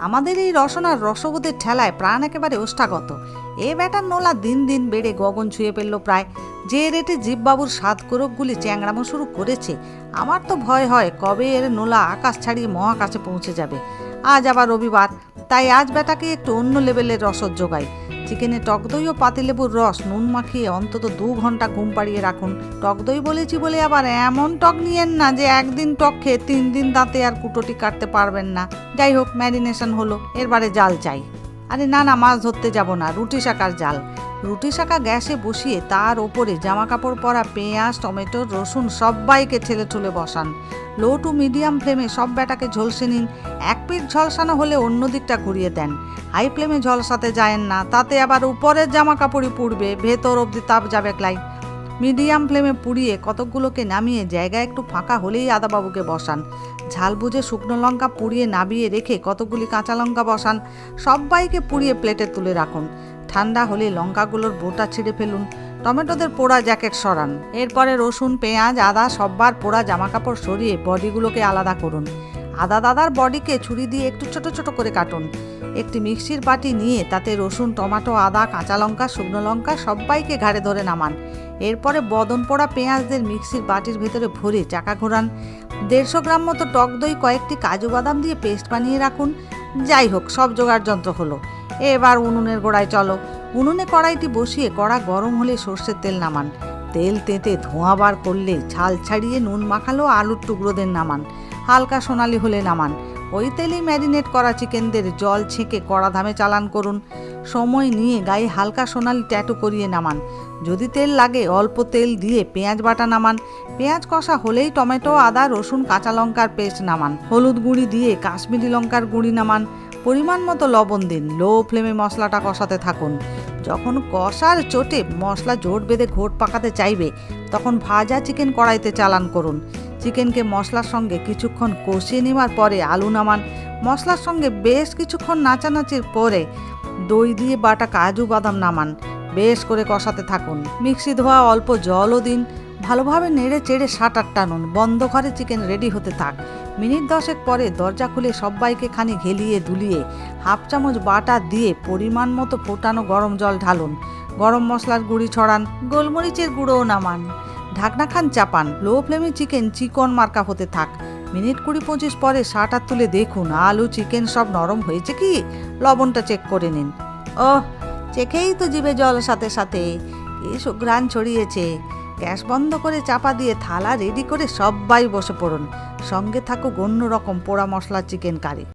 আমাদের এই রসনার রসবোধের ঠেলায় প্রাণ একেবারে ওষ্ঠাগত। এ ব্যাটার নোলা দিন দিন বেড়ে গগন ছুঁয়ে ফেলল প্রায়। যে রেটে জীববাবুর সাত কোরকগুলি চ্যাংড়ামো শুরু করেছে, আমার তো ভয় হয় কবে এর নোলা আকাশ ছাড়িয়ে মহাকাশে পৌঁছে যাবে। আজ আবার রবিবার, তাই আজ ব্যাটাকে একটু অন্য লেভেলের রসদ জোগাই। চিকেনে টক দই ও পাতিলেবুর রস নুন মাখিয়ে অন্তত 2 ঘন্টা ঘুম পাড়িয়ে রাখুন। টক দই বলেছি বলে আবার এমন টক নিয়েন না যে একদিন টক খেয়ে 3 দিন দাঁতে আর কুটোটি কাটতে পারবেন না। যাই হোক, ম্যারিনেশন হলো, এরবারে জাল চাই। আরে না না, মাছ ধরতে যাব না, রুটি শাকার জাল। রুটি শাকা গ্যাসে বসিয়ে তার ওপরে জামা কাপড় পরা পেঁয়াজ, টমেটো, রসুন সবাইকে ঠেলে ঠুলে বসান। লো টু মিডিয়াম ফ্লেমে সব ব্যাটাকে ঝলসে নিন। এক পিঠ ঝলসানো হলে অন্য দিকটা ঘুরিয়ে দেন। হাই ফ্লেমে ঝলসাতে যায়েন না, তাতে আবার উপরের জামা কাপড়ই পুড়বে, ভেতর অবধি তাপ যাবে ক্লাই। মিডিয়াম ফ্লেমে পুড়িয়ে কতকগুলোকে নামিয়ে জায়গা একটু ফাঁকা হলেই আদাবাবুকে বসান। ঝাল বুঝে শুকনো লঙ্কা পুড়িয়ে নাবিয়ে রেখে কতগুলি কাঁচা লঙ্কা বসান। সবাইকে পুড়িয়ে প্লেটে তুলে রাখুন। ঠান্ডা হলে লঙ্কাগুলোর বোটা ছিঁড়ে ফেলুন। টমেটোদের পোড়া জ্যাকেট সরান। এরপরে রসুন, পেঁয়াজ, আদা সববার পোড়া জামাকাপড় সরিয়ে বডিগুলোকে আলাদা করুন। আদা দাদার বডিকে ছুরি দিয়ে একটু ছোট ছোট করে কাটুন। একটি মিক্সির বাটি নিয়ে তাতে রসুন, টমেটো, আদা, কাঁচা লঙ্কা, শুকনো লঙ্কা সবাইকে ঘাড়ে ধরে নামান। এরপরে বদন পোড়া পেঁয়াজদের মিক্সির বাটির ভেতরে ভরে চাকা ঘোরান। 150 গ্রাম মতো টক দই, কয়েকটি কাজু বাদাম দিয়ে পেস্ট বানিয়ে রাখুন। যাই হোক, সব জোগাড় যন্ত্র হলো। এবার উনুনের গোড়ায় চলো। উনুনে কড়াইটি বসিয়ে কড়া গরম হলে সর্ষের তেল নামান। তেল তেতে ধোঁয়া বার করলে ছাল ছাড়িয়ে নুন মাখালো আলুর টুকরোদের নামান। হালকা সোনালি হলে নামান। ওই তেলেই ম্যারিনেট করা চিকেনদের জল ছেঁকে কড়া ধামে চালান করুন। সময় নিয়ে গায়ে হালকা সোনালি ট্যাটু করিয়ে নামান। যদি তেল লাগে অল্প তেল দিয়ে পেঁয়াজ বাটা নামান। পেঁয়াজ কষা হলেই টমেটো, আদা, রসুন, কাঁচা লঙ্কার পেস্ট নামান। হলুদ গুঁড়ি দিয়ে কাশ্মীরি লঙ্কার গুঁড়ি নামান। পরিমাণ মতো লবণ দিন। লো ফ্লেমে মশলাটা কষাতে থাকুন। যখন কষার চোটে মশলা জোট বেঁধে ঘোট পাকাতে চাইবে, তখন ভাজা চিকেন কড়াইতে চালান করুন। চিকেনকে মশলার সঙ্গে কিছুক্ষণ কষিয়ে নেওয়ার পরে আলু নামান। মশলার সঙ্গে বেশ কিছুক্ষণ নাচানাচির পরে দই দিয়ে বাটা কাজু বাদাম নামান। বেশ করে কষাতে থাকুন। মিক্সি ধোয়া অল্প জলও দিন। ভালোভাবে নেড়ে চেড়ে শাটার টানুন। বন্ধ ঘরে চিকেন রেডি হতে থাক। মিনিট 10 পরে দরজা খুলে সবাইকে খানি ঘেলিয়ে দুলিয়ে হাফ চামচ বাটা দিয়ে পরিমাণ মতো ফোটানো গরম জল ঢালুন। গরম মশলার গুঁড়ি ছড়ান। গোলমরিচের গুঁড়োও নামান। ঢাকনা খান চাপান। লো ফ্লেমে চিকেন চিকন মার্কা হতে থাক। মিনিট 20-25 পরে শাটার তুলে দেখুন আলু, চিকেন সব নরম হয়েছে কি। লবণটা চেক করে নিন। ওহ, চেখেই তো জিভে জল সাথে সাথে। কি সুঘ্রাণ ছড়িয়েছে। গ্যাস বন্ধ করে চাপা দিয়ে থালা রেডি করে সবাই বসে পড়ুন। সঙ্গে থাকুক অন্য রকম পোড়া মশলা চিকেন কারি।